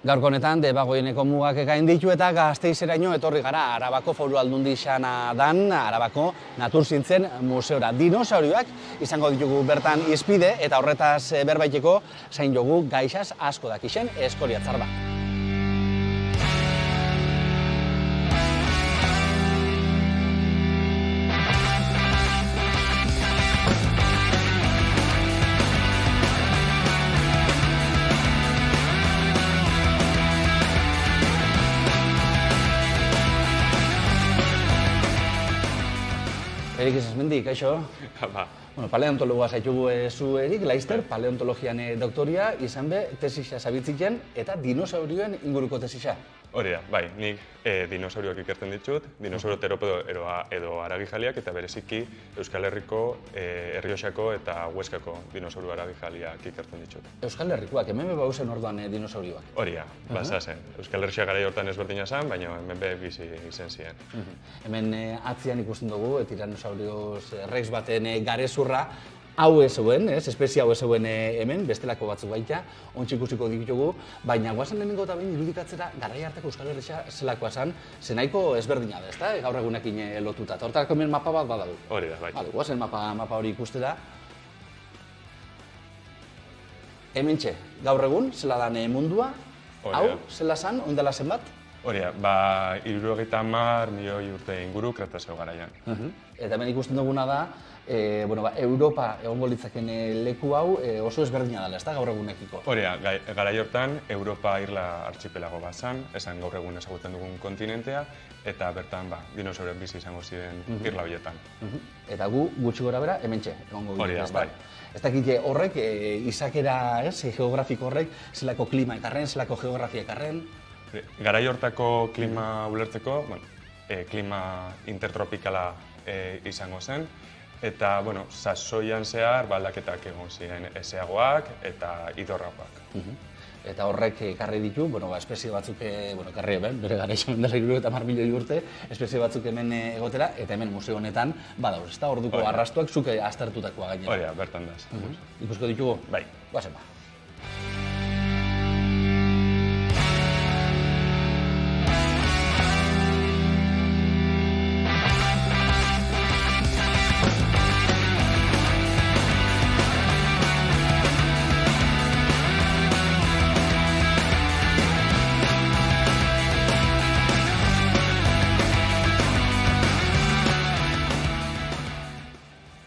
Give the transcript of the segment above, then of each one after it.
Gaurko honetan Debagoieneko mugak gain ditu eta Gasteizeraino etorri gara Arabako Foru Aldundixana dan Arabako Naturzientzien Museora. Dinosaurioak izango ditugu bertan izpide eta horretaz berbaiteko zain jogu gaixaz asko dakixen eskoriatzar bat. Erik Isasmendi, kaixo? Bueno, paleontologoa zaitugu zu Erik, Laizter, paleontologian doktoria, izan be, tesisa zabitziken eta dinosaurioen inguruko tesisa. Hori da, bai, nik dinosaurioak ikertzen ditut, dinosauro teropodo edo haragijaliak eta bereziki Euskal Herriko, Errioxako eta Hueskako dinosauro haragijaliak ikertzen ditut. Euskal Herrikoak, hemen be bauzen orduan dinosaurioak? Hori da, bazazen. Euskal Herria garai hortan ezberdina zen, baina hemen be bizi izen ziren. Hemen atzian ikusten dugu, Tyrannosaurus rex baten garezurra, hau ez zeuen, espezie hau ez zeuen hemen, bestelako batzuk baita, ontsi ikusiko ditugu, baina guazen lehenengo eta behin irudikatzera garai hartako Euskal Herria zelakoa zen, zenahiko ezberdina da, ezta? Gaur egunekin lotuta. Eta hortarako hemen mapa bat badago. Hori da, bai. Guazen mapa hori ikustera. Hementxe, gaur egun, zela dan mundua, hau, zela zen, oindala zenbat? Hori da, 70 milioi urte inguru Kretazeo garaian. Eta hemen ikusten duguna da, Europa egongo litzaken leku hau oso ezberdina dela, ezta gaur egunekiko? Hori da, garai hortan Europa irla artxipelago bat zen, esan gaur egun ezagutzen dugun kontinentea, eta bertan dinosaurioak bizi izango ziren irla horietan. Eta gu gutxi gora bera hementxe egongo dira, Hori da, ezta? bai. Ez dakit horrek, izakera, geografiko horrek, zelako klima ekarren, zelako geografia ekarren? Garai hortako klima ulertzeko, klima intertropikala izango zen, eta sasoian zehar aldaketak egon ziren ezeagoak eta idorragoak. Eta horrek ekarri ditu, espezie batzuk, ekarri hemen, bere gara izan dela 70 milioi urte, espezie batzuk hemen egotera, eta hemen museo honetan badauz, ezta orduko arrastuak zuke aztertutakoa gainera. Hori da, bertan da. Ikusko ditugu? Bai. Guazen ba.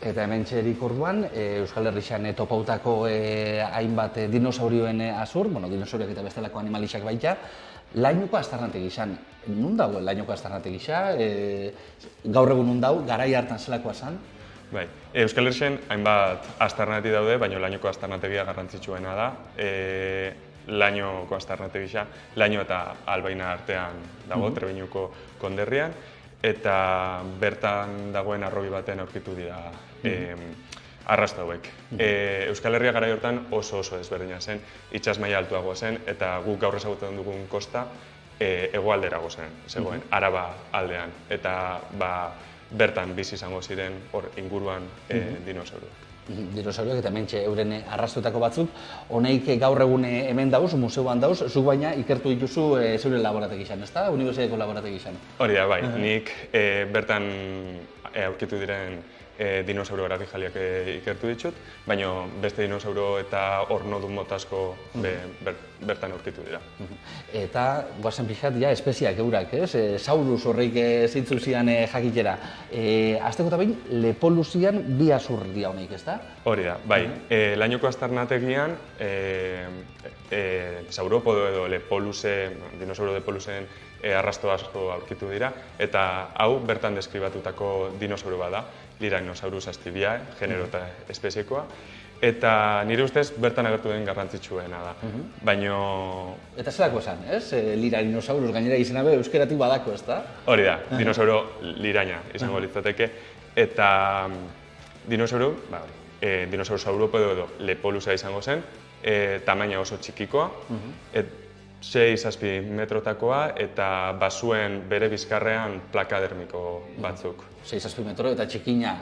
Eta hemen txerik orduan, Euskal Herrixan topautako hainbat dinosaurioen azur, dinosaurioak eta bestelako animalixak baita, lainuko aztarnategi izan. Nun dago lainuko aztarnategi izan? Gaur egun nun dago, garai hartan zelakoa zen? Bai, Euskal Herrixen hainbat aztarnati daude, baina lainuko aztarnategia garrantzitsuena da. Lainuko aztarnategia, laino eta albaina artean dago, Trebiñuko konderrian, eta bertan dagoen harrobi baten aurkitu dira arrasto hauek. Euskal Herria garai hortan oso ezberdina zen, itsas maila altuagoa zen, eta guk gaur ezagutzen dugun kosta hegoalderago zen, zegoen, Araba aldean, eta bertan bizi izango ziren hor inguruan dinosaurioak. Dinosaurioak eta hementxe euren arrastutako batzuk, honeik gaur egun hemen dauz, museoan dauz, zuk baina ikertu dituzu zeure laborategi izan, ezta? Unibertsitateko laborategi izan. Hori da, bai, nik bertan aurkitu diren dinosauro haragijaliak ikertu ditut, baina beste dinosauro eta ornodun mota asko bertan aurkitu dira. Eta, guazen pixat, espeziak eurak, Saurus horreik zintzu zian jakitera. Azteko eta behin, Lepoluzian bi azur dira honeik, ezta? Hori da, bai. Lainuko aztarnategian, Sauropodo edo Lepoluse, dinosauro Lepolusen arrasto asko aurkitu dira, eta hau bertan deskribatutako dinosauro bada, Liranosaurus astibiae, genero eta espeziekoa, eta nire ustez bertan agertu den garrantzitsuena da. Eta zelako esan, ez? Liranosaurus gainera izena be euskeratik badako, ezta? Hori da, dinosauro liraina izango litzateke, eta dinosauro sauropodo edo Lepolusa izango zen, tamaina oso txikikoa, 6-7 metrotakoa eta bazuen bere bizkarrean plaka dermiko batzuk. 6-7 metro eta txikina,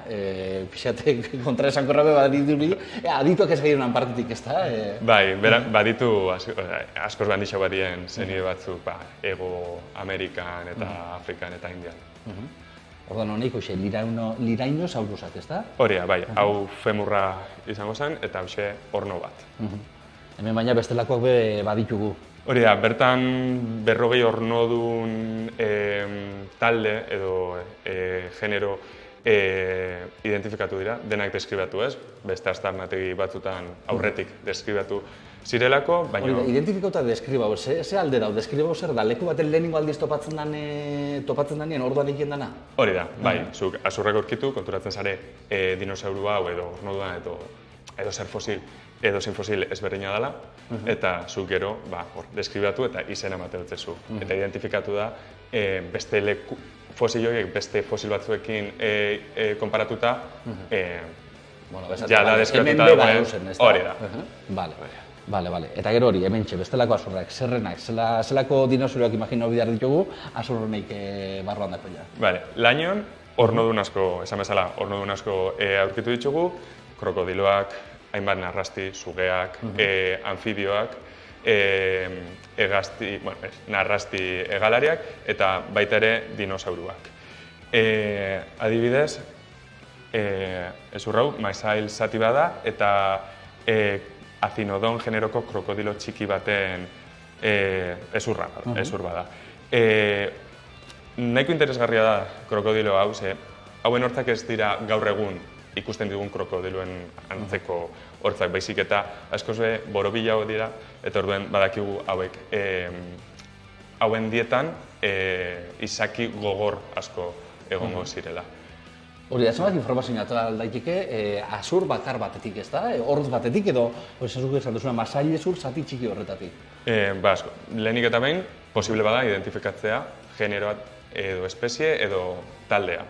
pixatek kontra esankorra be badituri, adituak ez gehienan partitik, ezta? Bai, baditu askoz bandixo badien zenide batzuk, Ego Amerikan eta Afrikan eta Indian. Ordan honeiko xe, lirainosaurusat, ezta? Hori da, bai, hau femurra izango zen eta hauxe horno bat. Hemen baina bestelakoak be baditugu. Hori da, bertan 40 ornodun talde edo genero identifikatu dira, denak deskribatu ez, beste aztarnategi batzutan aurretik deskribatu zirelako, baina... Hori da, identifikauta deskribau, ze alde dau, deskribau zer da, leku baten lehenengo aldiz topatzen danien orduan egin dana? Hori da, bai, zuk azurrak aurkitu, konturatzen zare dinosauru hau edo ornoduan edo zer fosil edo zein fosil ezberdina dela, eta zuk gero deskribatu eta izena ematen dutzezu. Eta identifikatu da beste fosil horiek beste fosil batzuekin konparatuta jada deskribatuta dagoen. Hori da. Bale. Eta gero hori, hementxe, bestelako azurrak, zerrenak, zelako dinosauroak imagino bidar ditugu, azurroneik barruan dako ja. Bale, lainoan, ornodun asko, esan bezala, ornodun asko aurkitu ditugu, krokodiloak, hainbat narrasti, sugeak, anfibioak, narrasti hegalariak eta baita ere dinosauruak. Adibidez, ezurrau, maizail zati bada eta azinodon generoko krokodilo txiki baten ezur bada. Nahiko interesgarria da krokodilo hau, hauen hortzak ez dira gaur egun ikusten digun krokodiloen antzeko hortzak, baizik eta askoz be borobilago dira, eta orduen badakigu hauek hauen dietan izaki gogor asko egongo zirela. Hori da, zenbat informazioa daiteke azur bakar batetik, ez da? Hortz batetik edo, esazuk esan duzuna, masail ezur zati txiki horretatik? Asko, lehenik eta behin, posible bada identifikatzea generoa edo espezie edo taldea.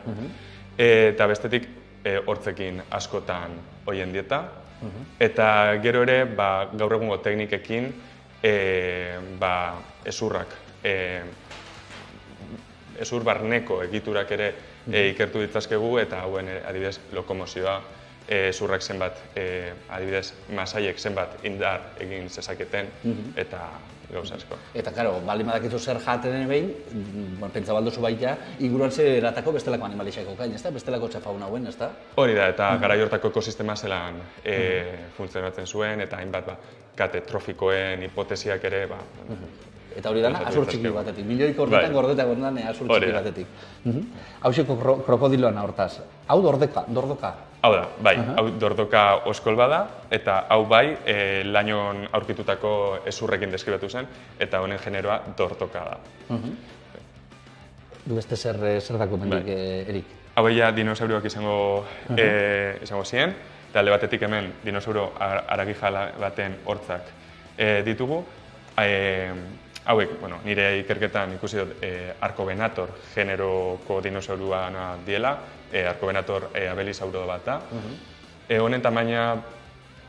Eta bestetik, hortzekin askotan hoien dieta, eta gero ere gaur egungo teknikekin ezur barneko egiturak ere ikertu ditzazkegu eta hauen adibidez lokomozioa, ezurrak zenbat, adibidez masaiek zenbat indar egin zezaketen eta gauza asko. Eta, karo, baldin badakizu zer jaten behin, pentsa balduzu baita, inguruan zer eratako bestelako animalixako kain, ez da? Bestelako fauna hauen, ez da? Hori da, eta garai hortako ekosistema zelan funtzionatzen zuen, eta hainbat kate trofikoen hipotesiak ere, Eta hori dana, azur txiki batetik. Milioiko horretan gordeta gondan azur txiki batetik. Hauzeko krokodiloan hortaz. Hau dordoka? Hau da, bai. Hau dordoka oskol bada, eta hau bai lainon aurkitutako ezurrekin deskribatu zen, eta honen generoa dordoka da. Du beste zer dako mendik, Erik? Hau ja dinosauruak izango ziren, eta alde batetik hemen dinosauro aragijala baten hortzak ditugu. Hauek, nire ikerketan ikusi dut Arkovenator generoko dinosaurua diela, Arkovenator abelisauro bat da. Honen tamaina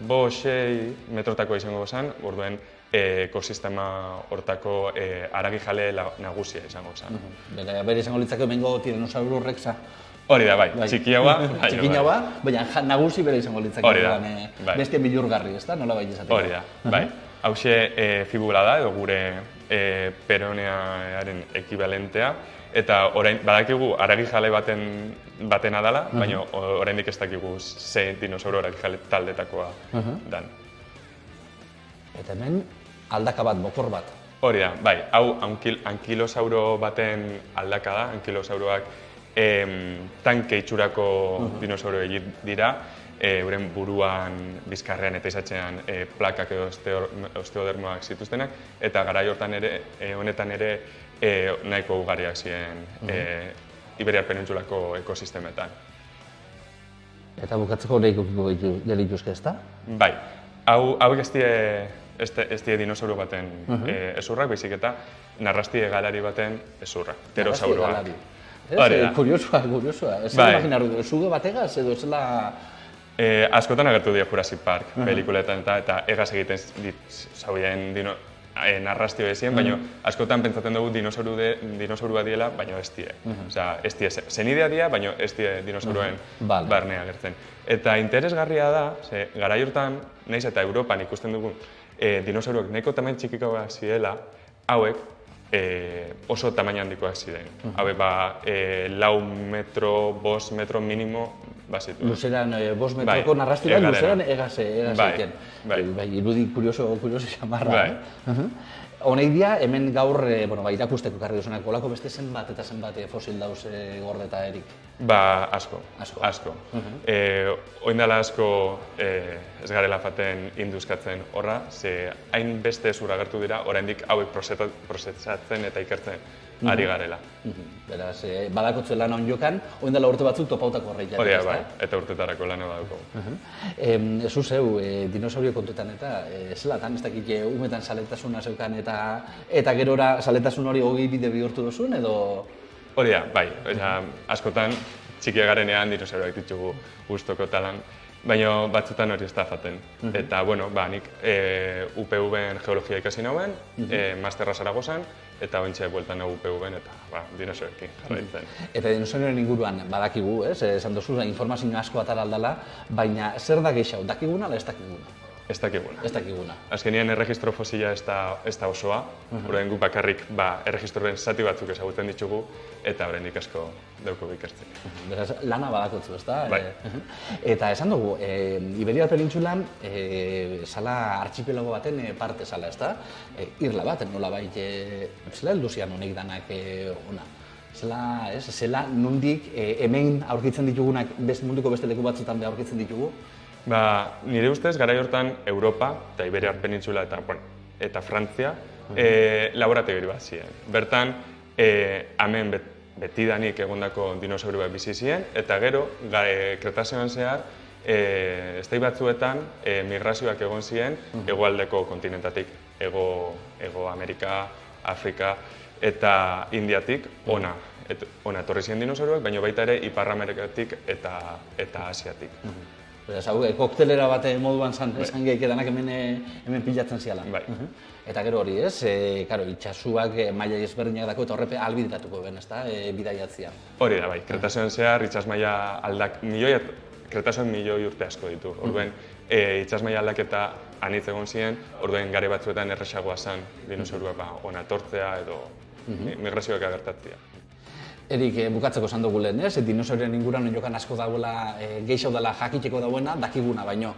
5-6 metrotako izango zen, orduen ekosistema hortako aragijale nagusia izango zen. Bere izango litzake hemengo Tyrannosaurus rexa. Hori da, bai, txikiagoa. Txikiagoa, baina nagusi bere izango litzake bestia bilurgarri, ez da? Nola bai izateko? Hori da, bai. Hauxe fibula da, edo gure peronearen ekibalentea, eta badakigu aragijale batena dela, baina oraindik ez dakigu ze dinosauro aragijale taldetakoa dan. Eta hemen aldaka bat, bokor bat. Hori da, bai, hau ankilosauro baten aldaka da, ankilosauroak tanke itxurako dinosauro dira, euren buruan, bizkarrean eta izatzean plakak edo osteodermoak zituztenak, eta garai honetan ere nahiko ugariak ziren Iberiar Penintsulako ekosistemetan. Eta bukatzeko horiek ukiko gelituzke, ez da? Bai, hauek ez die dinosauro baten ezurrak, baizik eta narrasti hegalari baten ezurrak, pterosauroak. Kuriosua. Ez da imaginaru, zuge bategaz edo zela... Askotan agertu dira Jurassic Park pelikuletan eta egaz egiten zauden narrazio ezien, baina askotan pentsatzen dugu dinosaurua diela, baina ez die. Osea, ez die zenidea dia, baina ez die dinosauruen barnea agertzen. Eta interesgarria da, ze garai hortan, naiz eta Europan ikusten dugu, dinosauruak nahiko tamain txikikoak zirela, hauek oso tamaina handikoak ziren. Hauek 4 metro, 5 metro minimo bazitu. Luzeran 5 metroko narrastira, luzeran egazeiken. Irudi kurioso xamarra. Honek dia, hemen gaur irakusteko karri duzunak, kolako beste zenbat eta zenbat fosil dauz gordeta erik? Asko. Oindala asko ez garela faten induzkatzen horra, ze hain beste zur agertu dira, oraindik hauek prozesatzen eta ikertzen ari garela. Beraz, badakotze lan onjokan, oindala urte batzuk topautako horreik. Hori, bai, eta urtetarako lana baduko. Zu zeu, dinosaurio kontuetan eta zelatan, ez dakit umetan zaletasuna zeukan eta gerora zaletasun hori hogei bide bihurtu duzun, edo... Hori da, bai, askotan txikia garenean dinosauroak ditugu gustoko talan, baina batzutan hori ez da faten. Eta, nik UPV-en geologia ikasi nauen, masterra Zaragozan, eta ointxe bueltan hau UPV-en eta dinosauroekin jarraitzen. Eta dinosaurioen inguruan badakigu, esan duzu, informazio asko atara aldala, baina zer da gehiago, dakiguna ala ez dakiguna? Ez dakiguna. Ez dakiguna. Azkenien erregistro fosila ez da osoa, orain guk bakarrik erregistroren zati batzuk ezagutzen ditugu, eta oraindik asko dauko ikertzeko. Beraz, lana badakotzu, ez da? Bai. Eta esan dugu, Iberiar Penintsulan zala artxipelago baten parte zala, ez da? Irla bat, nola bait, zela heldu zian honek danak ona. Zela nondik hemen aurkitzen ditugunak munduko beste leku batzutan aurkitzen ditugu? Nire ustez, garai hortan Europa, eta Iberiar Penintsula eta Frantzia, laborategi bat ziren. Bertan, hemen betidanik egondako dinosaurio bat bizi ziren, eta gero, Kretazeoan zehar, estai batzuetan migrazioak egon ziren hegoaldeko kontinentatik, Hego Amerika, Afrika eta Indiatik ona etorri ziren dinosauroak, baina baita ere Ipar Amerikatik eta Asiatik. Beraz, hau, koktelera bat moduan esan geikedanak hemen pilatzen zialan. Bai. Eta gero hori, ez? Itxasuak maila ezberdinak dako eta horrepe albidetatuko ben, ez da, bidaiatzia. Hori da, bai. Kretazeoan zehar, itsas maila aldak Kretazeoan milioi urte asko ditu. Orduen, itsas maila aldaketa anitz egon ziren, orduen gare batzuetan erresagoa zen dinosauruak ona etortzea edo migrazioak agertatzea. Erik, bukatzeko esan dugu lehen, ez? Dinosaurioen inguruan jokan asko dagoela, gehiago dela jakiteko dagoena, dakiguna, baina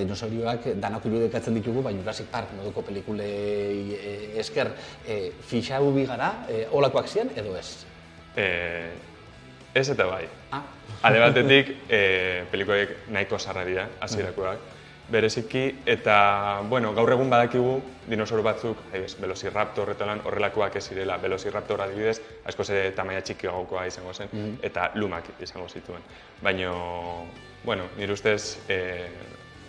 dinosaurioak danak irudikatzen ditugu, baina Jurassic Park moduko pelikulei esker fixatu bigara, holakoak ziren edo ez? Ez eta bai. Alde batetik, pelikuloek nahiko zarra dira, hasierakoak, bereziki, eta, gaur egun badakigu dinosauro batzuk, Velociraptor eta horrelakoak ez zirela. Velociraptor adibidez, askoz tamaina txikiagokoa izango zen, eta lumak izango zituen. Baina, nire ustez,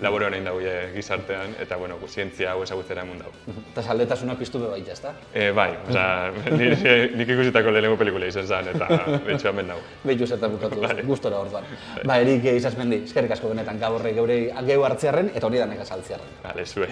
labore honein dago gizartean, eta, zientzia hau ezagutzera emun dago. Eta zaletasuna piztu be baita, ezta? Bai, nik ikusitako lehenengo pelikula izan zen, eta betxu hemen dago. Betxu zertan bukatu, gustora orduan. Erik Izasmendi, eskerrik asko benetan gaur geure geu hartzearen eta hori danek azaltzearen. Bale, zuei.